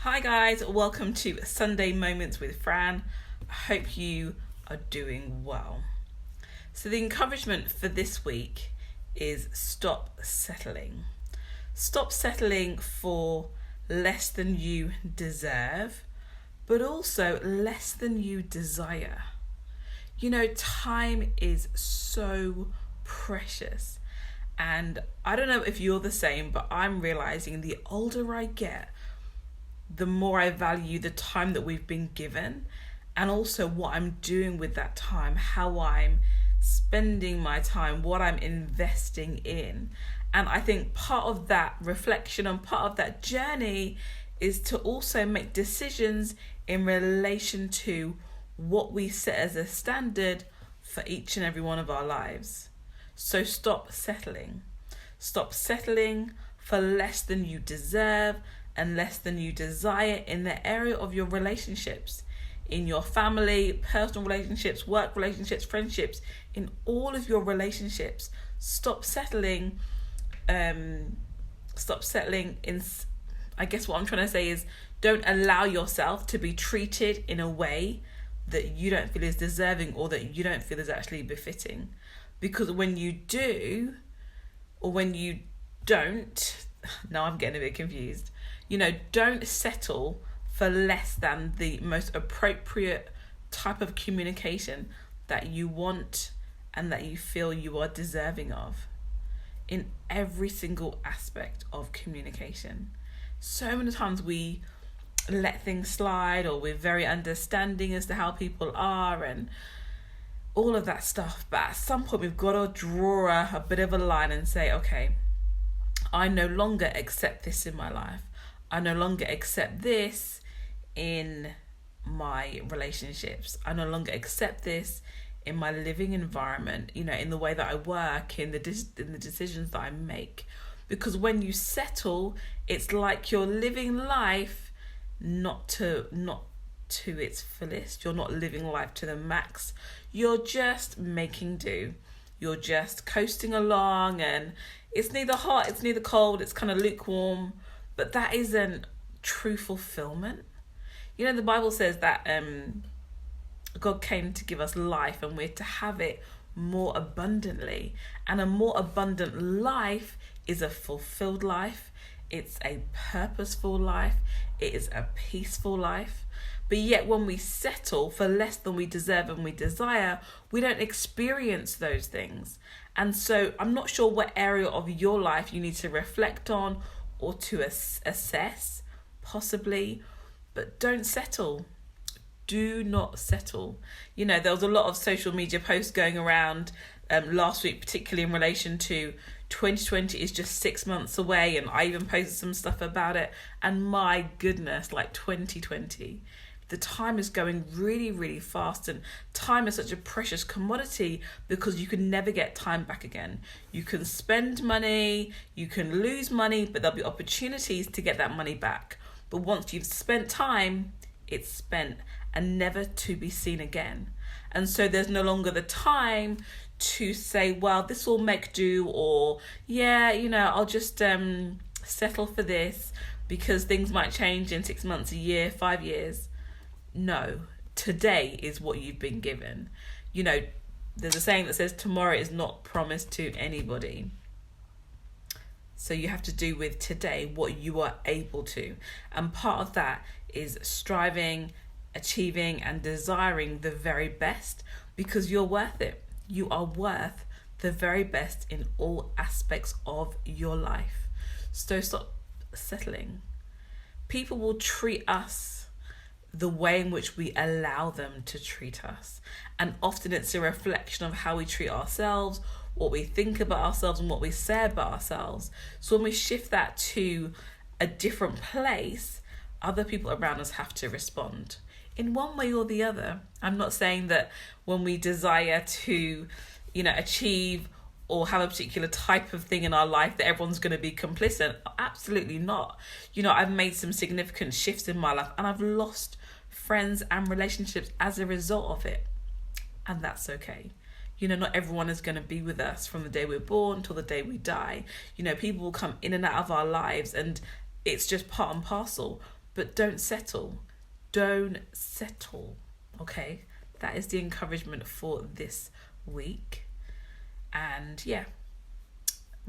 Hi guys, welcome to Sunday Moments with Fran. I hope you are doing well. So the encouragement for this week is stop settling. Stop settling for less than you deserve, but also less than you desire. You know, time is so precious. And I don't know if you're the same, but I'm realizing the older I get, the more I value the time that we've been given, and also what I'm doing with that time, how I'm spending my time, what I'm investing in. And I think part of that reflection and part of that journey is to also make decisions in relation to what we set as a standard for each and every one of our lives. So stop settling. Stop settling for less than you deserve and less than you desire in the area of your relationships, in your family, personal relationships, work relationships, friendships, in all of your relationships. Stop settling in, I guess what I'm trying to say is, don't allow yourself to be treated in a way that you don't feel is deserving or that you don't feel is actually befitting. Because when you do, or when you don't, now I'm getting a bit confused. Don't settle for less than the most appropriate type of communication that you want and that you feel you are deserving of in every single aspect of communication. So many times we let things slide, or we're very understanding as to how people are and all of that stuff. But at some point we've got to draw a bit of a line and say, okay, I no longer accept this in my life. I no longer accept this in my relationships. I no longer accept this in my living environment, in the way that I work, in the decisions that I make. Because when you settle, it's like you're living life not to its fullest. You're not living life to the max. You're just making do. You're just coasting along, and it's neither hot, it's neither cold, it's kind of lukewarm. But that isn't true fulfillment. The Bible says that God came to give us life, and we're to have it more abundantly. And a more abundant life is a fulfilled life. It's a purposeful life. It is a peaceful life. But yet when we settle for less than we deserve and we desire, we don't experience those things. And so I'm not sure what area of your life you need to reflect on or to assess, possibly, but don't settle. Do not settle. There was a lot of social media posts going around last week, particularly in relation to 2020 is just 6 months away, and I even posted some stuff about it. And my goodness, 2020, the time is going really, really fast, and time is such a precious commodity because you can never get time back again. You can spend money, you can lose money, but there'll be opportunities to get that money back. But once you've spent time, it's spent and never to be seen again. And so there's no longer the time to say, well, this will make do, or I'll just settle for this because things might change in 6 months, a year, 5 years. No, today is what you've been given. There's a saying that says tomorrow is not promised to anybody. So you have to do with today what you are able to. And part of that is striving, achieving, and desiring the very best, because you're worth it. You are worth the very best in all aspects of your life. So stop settling. People will treat us the way in which we allow them to treat us. And often it's a reflection of how we treat ourselves, what we think about ourselves, and what we say about ourselves. So when we shift that to a different place, other people around us have to respond in one way or the other. I'm not saying that when we desire to, achieve or have a particular type of thing in our life that everyone's going to be complicit. Absolutely not. I've made some significant shifts in my life, and I've lost friends and relationships as a result of it. And that's okay. Not everyone is going to be with us from the day we're born till the day we die. People will come in and out of our lives, and it's just part and parcel. but don't settle. Don't settle. Okay? That is the encouragement for this week. And yeah,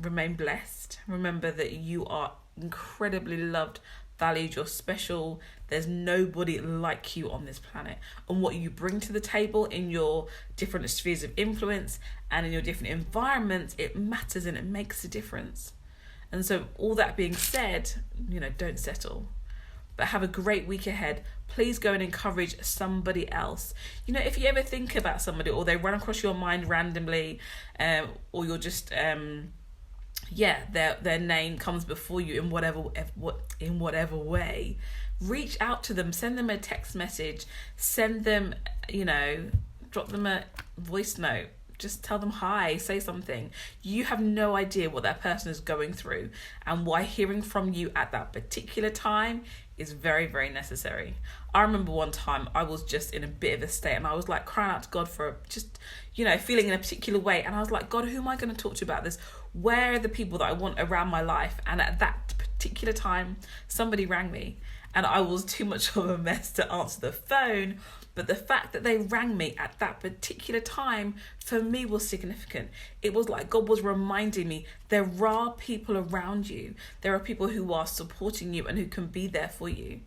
remain blessed. Remember that you are incredibly loved, valued, you're special. There's nobody like you on this planet. And what you bring to the table in your different spheres of influence and in your different environments, it matters and it makes a difference. And so all that being said, don't settle. But have a great week ahead. Please go and encourage somebody else. If you ever think about somebody or they run across your mind randomly, or you're just their name comes before you in whatever way, reach out to them, send them a text message, send them, drop them a voice note. Just tell them hi, say something. You have no idea what that person is going through and why hearing from you at that particular time is very, very necessary. I remember one time I was just in a bit of a state and I was like crying out to God for just, feeling in a particular way. And I was like, God, who am I going to talk to about this? Where are the people that I want around my life? And at that particular time, somebody rang me and I was too much of a mess to answer the phone. But the fact that they rang me at that particular time, for me, was significant. It was like God was reminding me there are people around you. There are people who are supporting you and who can be there for you.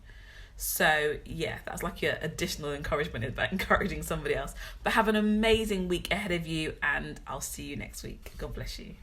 So yeah, that's like your additional encouragement about encouraging somebody else. But have an amazing week ahead of you and I'll see you next week. God bless you.